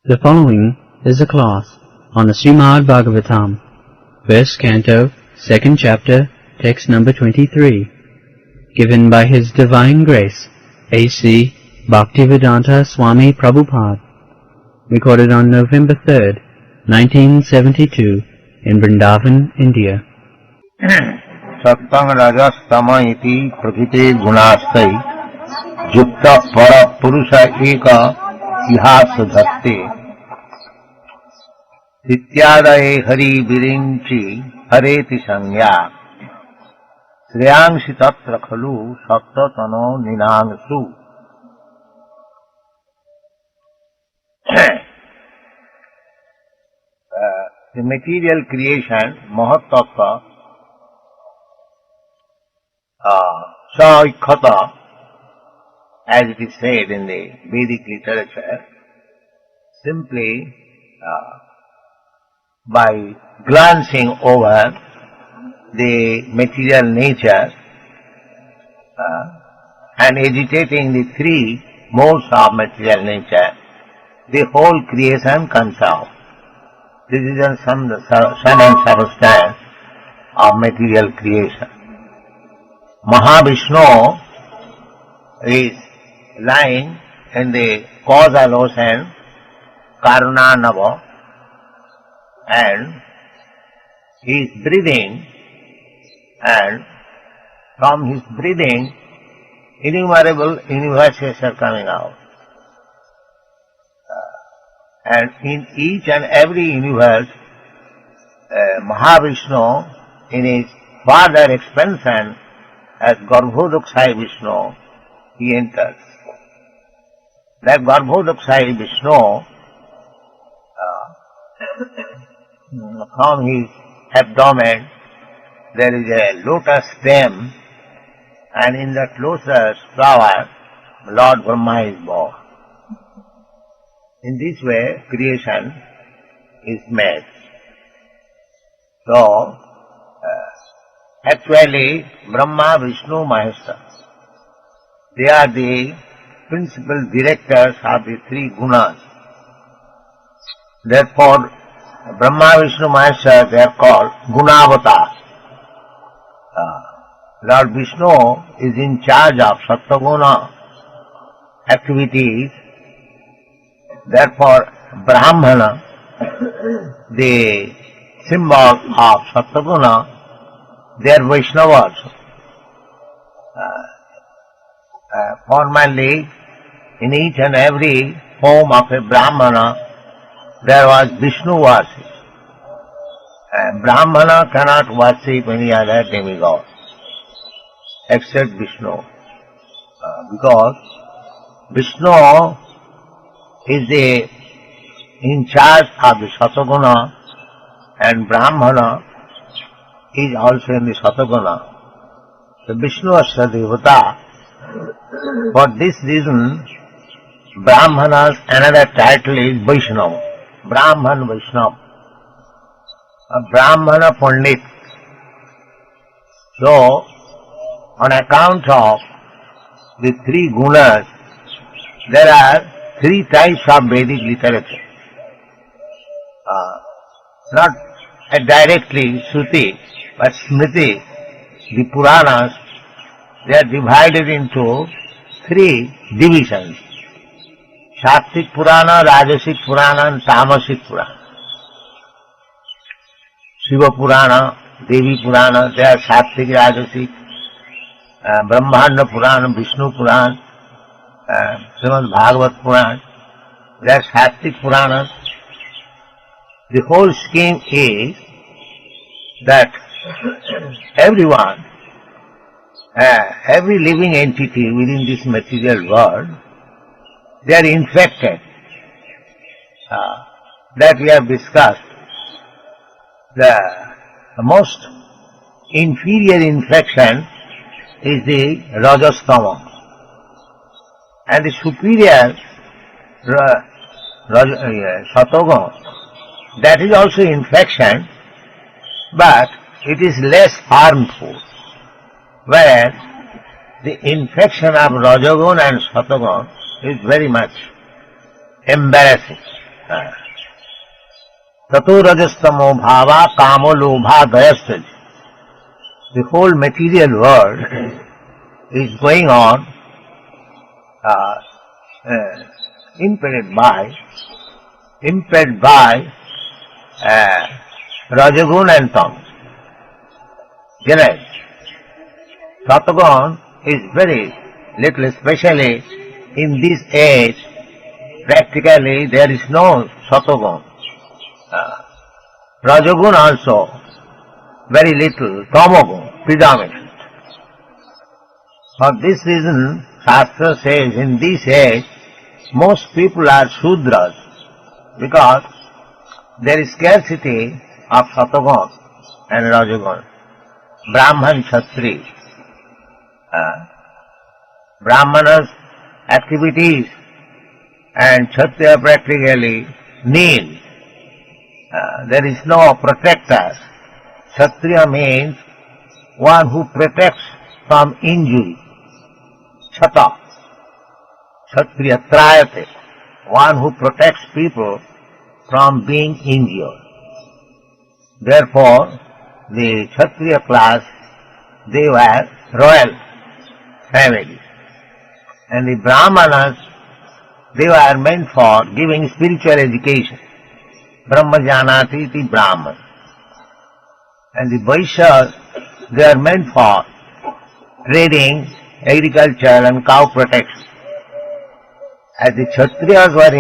The following is a class on the Srimad Bhagavatam, First Canto, Second Chapter, Text number 23, given by His Divine Grace, A.C. Bhaktivedanta Swami Prabhupada, recorded on November 3rd, 1972, in Vrindaban, India. सत्संग रजस्तम इति प्रकृते गुणास्तै युक्त पर पुरुष एक इहास धत्ते इत्यादये हरि विरिंचि हरेति संज्ञा श्रेयांसि तत्र खलु सप्ततनो निनांसु. The material creation, Mahatattva, Saikkhata, as it is said in the Vedic literature, simply by glancing over the material nature and agitating the three modes of material nature, the whole creation comes out. This is the sum and substance of material creation. Mahavishnu is lying in the causal ocean, Karunanava, and he is breathing, and from his breathing innumerable universes are coming out. And in each and every universe, Mahavishnu, in his further expansion as Garbhodakshayi Vishnu, he enters. That Garbhodakshayi Vishnu, from his abdomen there is a lotus stem, and in that lotus flower Lord Brahma is born. In this way creation is made. So, actually Brahma, Vishnu, Maheshwara, they are the principal directors of the three gunas. Therefore, Brahma, Vishnu, Maheshwara, they are called Gunavatar. Lord Vishnu is in charge of Sattva-guna activities. Therefore, Brahmana, the symbol of Sattva-guna, they are Vaishnavas. Formerly, in each and every home of a Brahmana, there was Vishnu worship. Brahmana cannot worship any other demigod except Vishnu, because Vishnu is in charge of the Sattva-guna, and Brahmana is also in the Sattva-guna. So Vishnu Asya Devata. For this reason, Brahmana's another title is Vaishnava. Brahman Vaishnava. A Brahmana Pandit. So, on account of the three gunas, there are three types of Vedic literature. Not directly Shruti, but Smriti, the Puranas, they are divided into three divisions. Sattvik Purana, Rajasic Purana, and Tamasic Purana. Shiva Purana, Devi Purana, they are Sattvik, Rajasic. Brahmanda Purana, Vishnu Purana, Srimad Bhagavat Purana, they are Sattvik Puranas. The whole scheme is that everyone, every living entity within this material world, they are infected. That we have discussed. The most inferior infection is the Rajastama, and the superior Sattva-guna, that is also infection, but it is less harmful, whereas the infection of Rajaguna and Sattva-guna is very much embarrassing. Tato rajastamo bhava kamo lobha dayastaj. The whole material world is going on impelled by Rajagun and Tamas. Generally, Satagun is very little, especially in this age. Practically there is no Satagun. Rajagun also very little, Tamagun predominant. For this reason, Shastra says in this age most people are Shudras because there is scarcity of Satagun and Rajagun. Brahman, Kshatri. Brahmanas activities and Kshatriya practically nil. There is no protector. Kshatriya means one who protects from injury. Chata. Kshatriya trayate. One who protects people from being injured. Therefore, the Kshatriya class, they were royal families. And the Brahmanas, they were meant for giving spiritual education. Brahma janati iti Brahman. And the Vaishyas, they are meant for trading, agriculture and cow protection. As the Kshatriyas were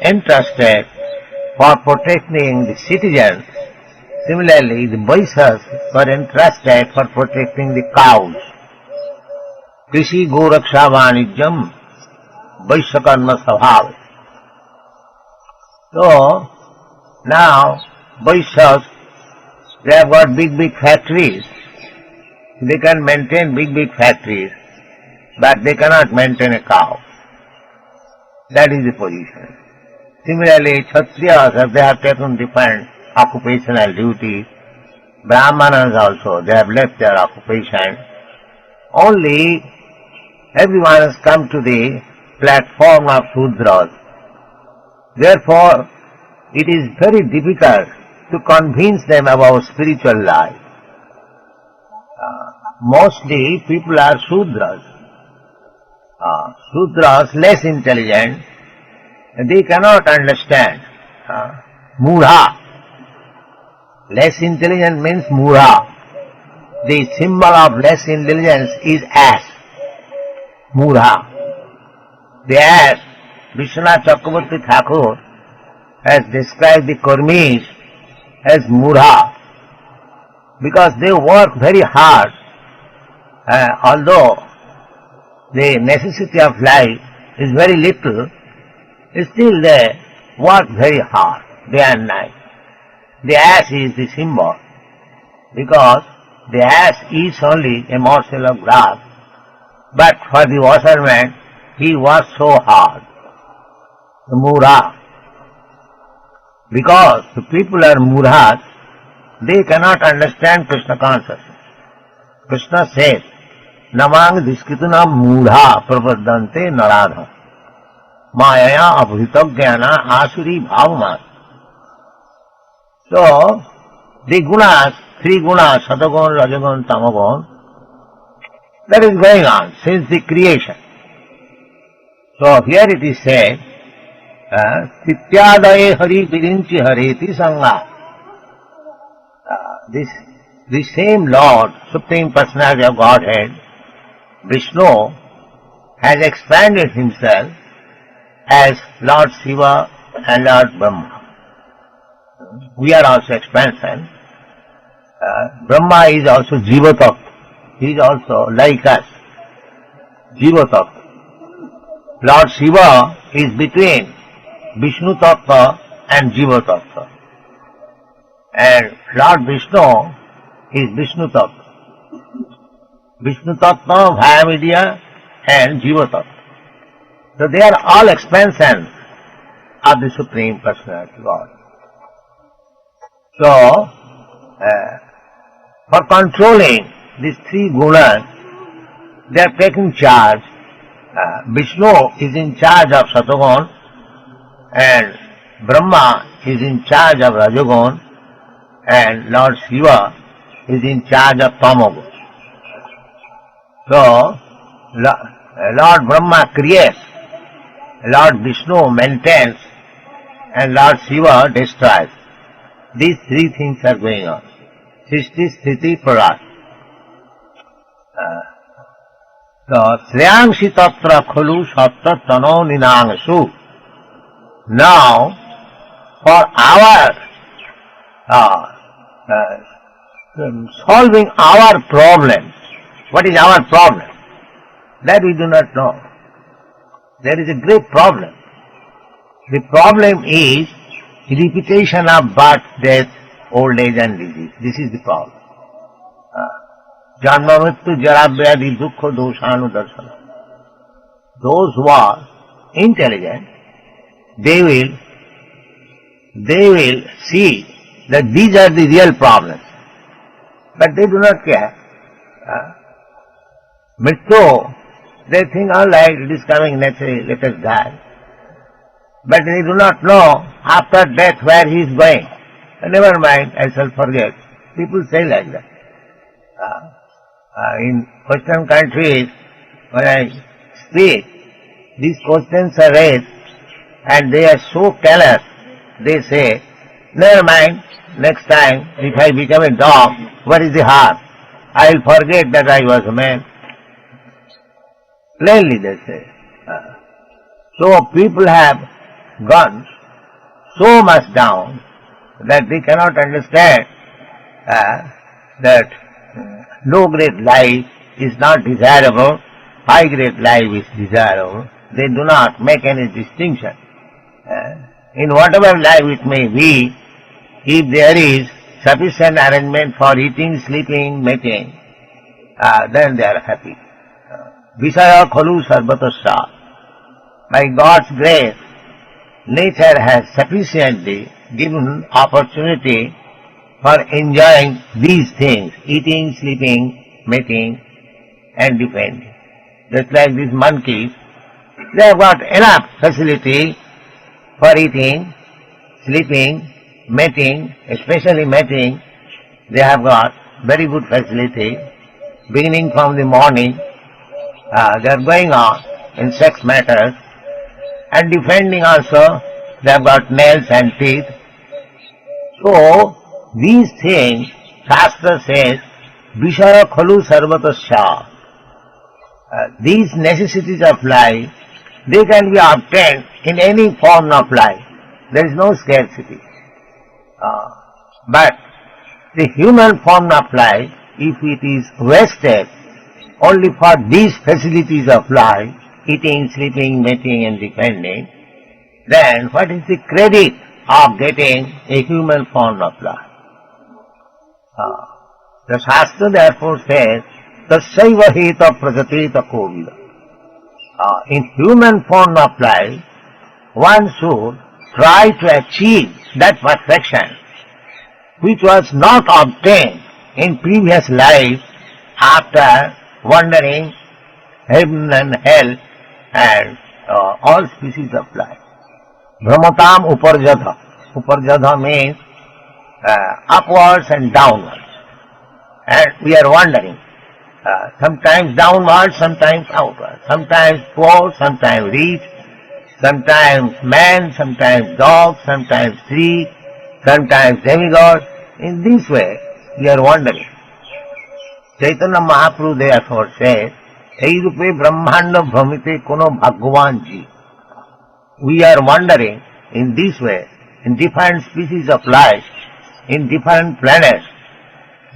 entrusted for protecting the citizens, similarly the Vaishyas were entrusted for protecting the cows. Krishi Goraksha Vanijyam Vaishya Karma Sabhav. So, now Vaishyas, they have got big factories. They can maintain big factories, but they cannot maintain a cow. That is the position. Similarly, Kshatriyas, they have taken different occupational duties. Brahmanas also, they have left their occupation. Only everyone has come to the platform of Shudras. Therefore, it is very difficult to convince them about spiritual life. Mostly people are Shudras. Shudras, less intelligent, they cannot understand. Mudha. Less intelligent means Mudha. The symbol of less intelligence is ass. Mudha. The ass, Vishwanath Chakravarti Thakur has described the Karmis as Mudha because they work very hard. Although the necessity of life is very little, still they work very hard day and night. The ass is the symbol because the ass eats only a morsel of grass, but for the washerman he works so hard. The Mudha. Because the people are Mudhas, they cannot understand Krishna consciousness. Krishna says, Namang diskrituna mudha prapadante naradha mayaya abhitagyana asuri bhavama. So, the gunas, three gunas, Satagun, Rajagun, Tamagun, that is going on since the creation. So here it is said, Tityadaye hari virinchi hareti sangha. The same Lord, Supreme Personality of Godhead, Visnu, has expanded himself as Lord Siva and Lord Brahma. We are also expansion. Brahma is also Jiva Tattva. He is also like us, Jiva Tattva. Lord Siva is between Vishnu Tattva and Jiva Tattva. And Lord Vishnu is Vishnu Tattva. Vishnu Tattva, Vaya Media and Jiva Tattva. So they are all expansions of the Supreme Personality of God. So, for controlling these three gunas, they are taking charge. Vishnu is in charge of Satagun and Brahma is in charge of Rajagun and Lord Shiva is in charge of Tamagun. So, Lord Brahma creates, Lord Vishnu maintains, and Lord Shiva destroys. These three things are going on. Srishti, Sthiti, Pralaya. So, Shreyangshi Tatra Khulu Satta Tano Ninangsu. Now, for our solving our problems, what is our problem? That we do not know. There is a great problem. The problem is repetition of birth, death, old age and disease. This is the problem. Janma mrityu jara vyadhi dukkha doshanu darsana. Those who are intelligent, they will see that these are the real problems. But they do not care. Mrityu, they think, all right, it is coming naturally, let us die. But they do not know after death where he is going. Never mind, I shall forget. People say like that. In Western countries, when I speak, these questions are raised and they are so careless. They say, never mind, next time if I become a dog, what is the harm? I will forget that I was a man. Plainly they say. So people have gone so much down that they cannot understand that low-grade life is not desirable, high-grade life is desirable. They do not make any distinction. In whatever life it may be, if there is sufficient arrangement for eating, sleeping, mating, then they are happy. Visaya khalu sarvatasya. By God's grace, nature has sufficiently given opportunity for enjoying these things, eating, sleeping, mating, and defending. Just like these monkeys, they have got enough facility for eating, sleeping, mating, especially mating. They have got very good facility. Beginning from the morning, they are going on in sex matters, and defending also, they have got nails and teeth. So, these things, Shastra says, Vishaya khalu sarvatasya. These necessities of life, they can be obtained in any form of life. There is no scarcity. But the human form of life, if it is wasted only for these facilities of life, eating, sleeping, mating and defending, then what is the credit of getting a human form of life? The Shastra therefore says, Tasyaiva heta prajateta kovila. In human form of life, one should try to achieve that perfection which was not obtained in previous life after wandering heaven and hell and all species of life. Brahmatam uparjadha. Uparjadha means upwards and downwards. And we are wandering. Sometimes downwards, sometimes outwards. Sometimes poor, sometimes rich. Sometimes man, sometimes dog, sometimes tree, sometimes demigod. In this way, we are wandering. Chaitanya Mahaprabhu therefore says, Ei rupe brahmanda bhramite kono bhagwan ji. We are wandering in this way, in different species of life, in different planets.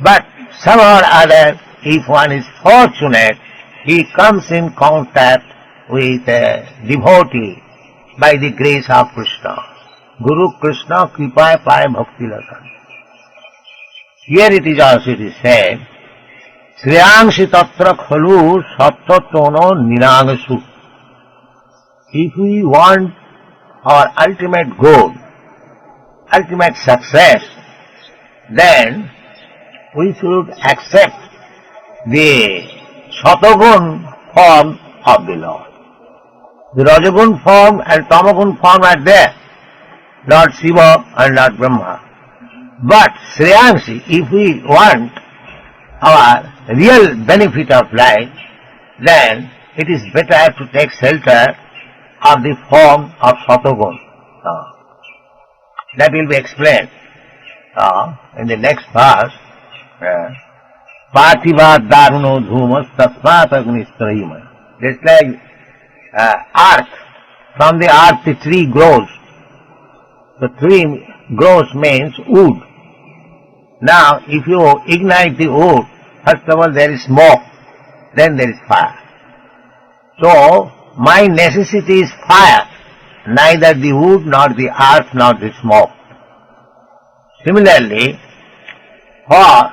But somehow or other, if one is fortunate, he comes in contact with a devotee by the grace of Krishna. Guru Krishna kripaya paya bhakti latan. Here it is said, Shreyangshi tatra khalu sattatono ninagasu. If we want our ultimate goal, ultimate success, then we should accept the Shatagun form of the Lord. The Rajagun form and Tamagun form are there. Lord Siva and Lord Brahma. But Shreyansi, if we want our real benefit of life, then it is better to take shelter of the form of Satagun. That will be explained in the next verse. Parthivad daruno dhumas tasmat agnistrahima. Just like earth, from the earth the tree grows. The tree grows means wood. Now, if you ignite the wood, first of all there is smoke, then there is fire. So, my necessity is fire, neither the wood, nor the earth, nor the smoke. Similarly, for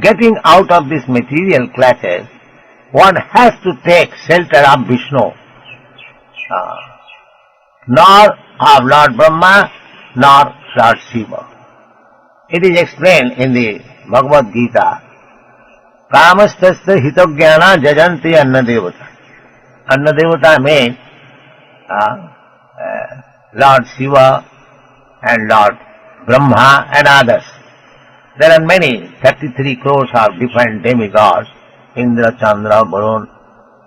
getting out of this material clutches, one has to take shelter of Vishnu, nor of Lord Brahma, nor Lord Siva. It is explained in the Bhagavad Gita, Kamastasya hitogyana jajanti annadevata. Annadevata means Lord Siva and Lord Brahma and others. There are many, 33 crores of different demigods, Indra, Chandra, Varun,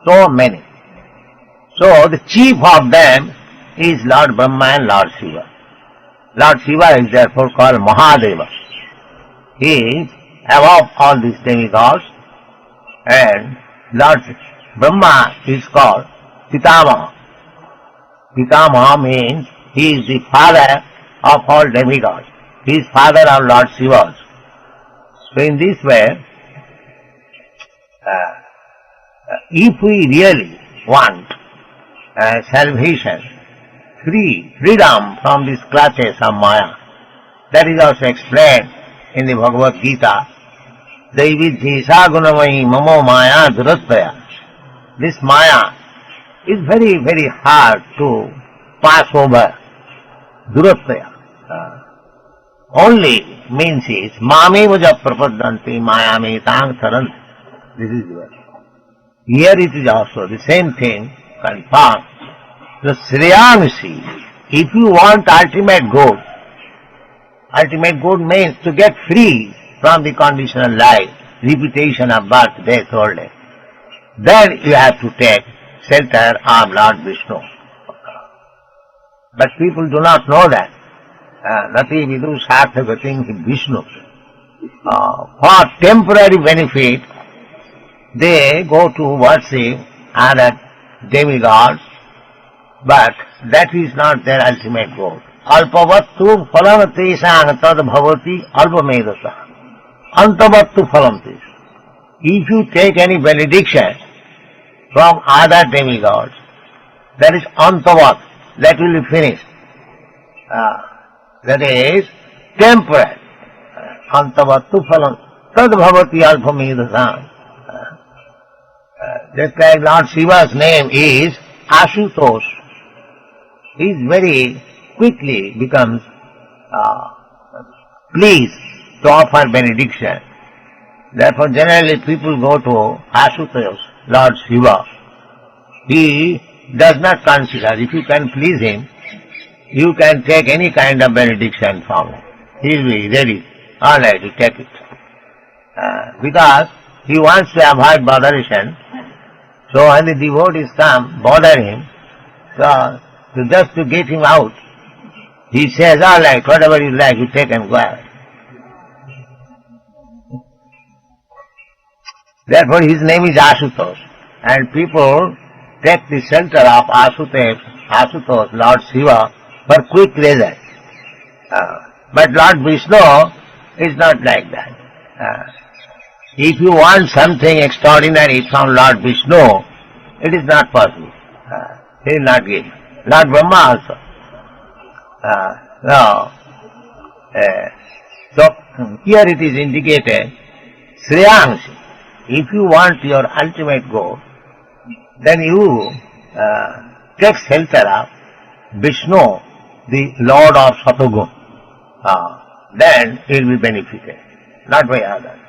so many. So the chief of them is Lord Brahma and Lord Siva. Lord Siva is therefore called Mahadeva. He is above all these demigods, and Lord Brahma is called Pitamaha. Pitamaha means he is the father of all demigods. He is father of Lord Shiva. So in this way, if we really want salvation, freedom from these clutches of Maya, that is also explained in the Bhagavad Gita. Daividhi sagunamai mamo maya durataya. This Maya is very, very hard to pass over. Durataya. Only means is mame vaja prapadanti mayame tang taranti. This is the word. Here it is also the same thing confirmed. The Shreyansi, if you want ultimate good means to get free from the conditional life, repetition of birth, death, old age, then you have to take shelter of Lord Vishnu. But people do not know that. Nati vidu sarthagating Vishnu. For temporary benefit, they go to worship other demigods, but that is not their ultimate goal. Alpavattu phalamati tad bhavati alpamedasa. Antavattu phalamati. If you take any benediction from other demigods, that is antavat, that will be finished. That is temporary. Antavattu phalam tad bhavati alpamedasa. Just like Lord Shiva's name is Ashutosh. He is very quickly becomes pleased to offer benediction. Therefore generally people go to Ashutosh, Lord Shiva. He does not consider, if you can please him, you can take any kind of benediction from him. He will be ready, all right, to take it. Because he wants to avoid botheration. So when the devotees come, bother him, so just to get him out, he says, all right, whatever you like, you take and go out. Therefore his name is Ashutosh, and people take the shelter of Ashutosh, Lord Shiva, for quick result. But Lord Vishnu is not like that. If you want something extraordinary from Lord Vishnu, it is not possible. He will not give. Lord Brahma also. So here it is indicated, Shreyansi. If you want your ultimate goal, then you take shelter of Vishnu, the Lord of Satagun. Then you will be benefited, not by others.